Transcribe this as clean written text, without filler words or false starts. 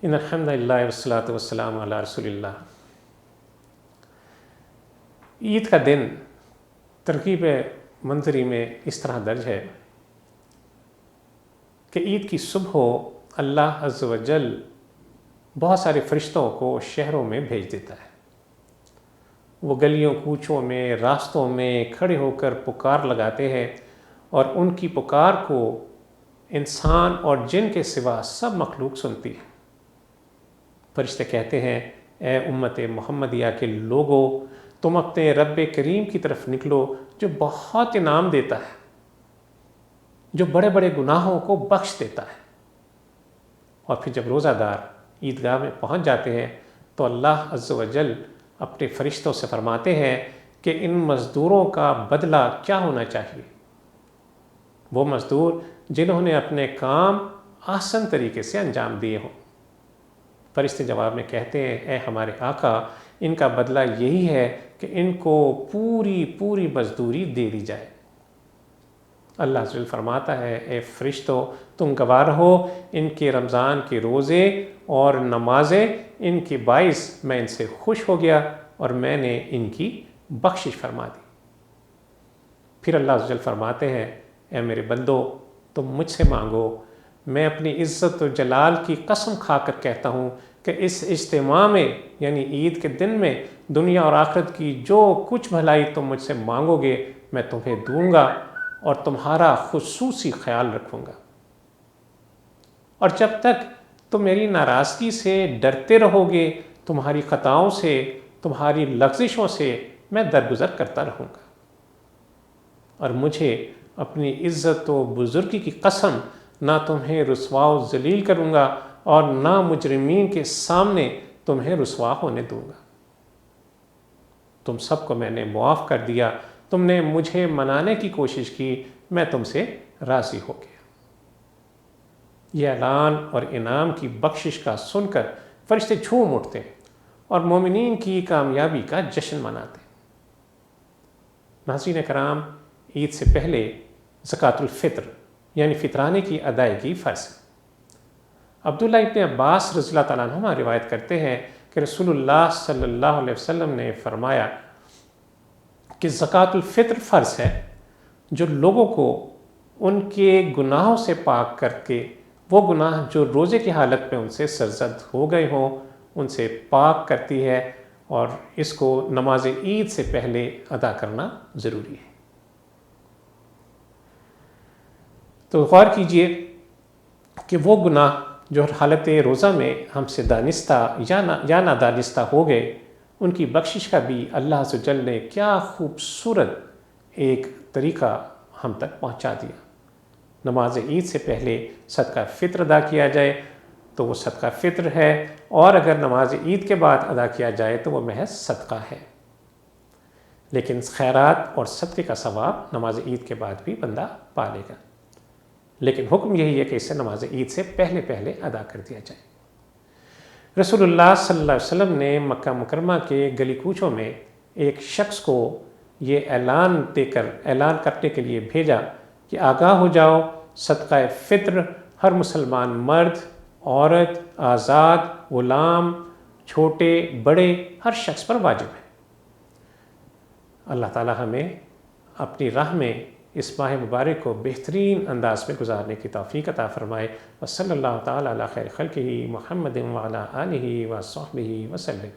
ان الحمد للہ والصلاۃ والسلام علی رسول اللہ۔ عید کا دن ترکیب منظری میں اس طرح درج ہے کہ عید کی صبح اللہ عز و جل بہت سارے فرشتوں کو شہروں میں بھیج دیتا ہے۔ وہ گلیوں کوچوں میں راستوں میں کھڑے ہو کر پکار لگاتے ہیں، اور ان کی پکار کو انسان اور جن کے سوا سب مخلوق سنتی ہے۔ فرشتے کہتے ہیں، اے امت محمدیہ کے لوگو، تم اپنے رب کریم کی طرف نکلو جو بہت انعام دیتا ہے، جو بڑے بڑے گناہوں کو بخش دیتا ہے۔ اور پھر جب روزہ دار عیدگاہ میں پہنچ جاتے ہیں تو اللہ عز و جل اپنے فرشتوں سے فرماتے ہیں کہ ان مزدوروں کا بدلہ کیا ہونا چاہیے، وہ مزدور جنہوں نے اپنے کام آسن طریقے سے انجام دیے ہوں۔ فرشتے جواب میں کہتے ہیں، اے ہمارے آقا، ان کا بدلہ یہی ہے کہ ان کو پوری مزدوری دے دی جائے۔ اللہ عز و جل فرماتا ہے، اے فرشتوں، تم گواہ رہو، ان کے رمضان کے روزے اور نمازیں ان کے باعث میں ان سے خوش ہو گیا اور میں نے ان کی بخشش فرما دی۔ پھر اللہ عز و جل فرماتے ہیں، اے میرے بندو، تم مجھ سے مانگو، میں اپنی عزت و جلال کی قسم کھا کر کہتا ہوں کہ اس اجتماع میں یعنی عید کے دن میں دنیا اور آخرت کی جو کچھ بھلائی تم مجھ سے مانگو گے میں تمہیں دوں گا اور تمہارا خصوصی خیال رکھوں گا۔ اور جب تک تم میری ناراضگی سے ڈرتے رہو گے، تمہاری خطاؤں سے، تمہاری لغزشوں سے میں درگزر کرتا رہوں گا، اور مجھے اپنی عزت و بزرگی کی قسم نہ تمہیں رسوا و ذلیل کروں گا اور نہ مجرمین کے سامنے تمہیں رسوا ہونے دوں گا۔ تم سب کو میں نے معاف کر دیا، تم نے مجھے منانے کی کوشش کی، میں تم سے راضی ہو گیا۔ یہ اعلان اور انعام کی بخشش کا سن کر فرشتے جھوم اٹھتے ہیں اور مومنین کی کامیابی کا جشن مناتے ہیں۔ ناظرین کرام، عید سے پہلے زکوٰۃ الفطر یعنی فطرانے کی ادائیگی فرض ہے۔ عبداللہ ابن عباس رضی اللہ تعالیٰ عنہما روایت کرتے ہیں کہ رسول اللہ صلی اللہ علیہ وسلم نے فرمایا کہ زکوٰۃ الفطر فرض ہے، جو لوگوں کو ان کے گناہوں سے پاک کر کے، وہ گناہ جو روزے کی حالت میں ان سے سرزد ہو گئے ہوں ان سے پاک کرتی ہے، اور اس کو نماز عید سے پہلے ادا کرنا ضروری ہے۔ تو غور کیجئے کہ وہ گناہ جو حالت روزہ میں ہم سے دانستہ یا نادانستہ ہو گئے، ان کی بخشش کا بھی اللہ عز و جل نے کیا خوبصورت ایک طریقہ ہم تک پہنچا دیا۔ نماز عید سے پہلے صدقہ فطر ادا کیا جائے تو وہ صدقہ فطر ہے، اور اگر نماز عید کے بعد ادا کیا جائے تو وہ محض صدقہ ہے۔ لیکن خیرات اور صدقے کا ثواب نماز عید کے بعد بھی بندہ پا لے گا، لیکن حکم یہی ہے کہ اسے نماز عید سے پہلے ادا کر دیا جائے۔ رسول اللہ صلی اللہ علیہ وسلم نے مکہ مکرمہ کے گلی کوچوں میں ایک شخص کو یہ اعلان کرنے کے لیے بھیجا کہ آگاہ ہو جاؤ، صدقہ فطر ہر مسلمان مرد، عورت، آزاد، غلام، چھوٹے بڑے ہر شخص پر واجب ہے۔ اللہ تعالی ہمیں اپنی راہ میں اس ماہ مبارک کو بہترین انداز میں گزارنے کی توفیق عطا فرمائے۔ وصلی اللہ تعالی علی خیر خلقہ محمد وعلی آلہ وصحبہ وسلم۔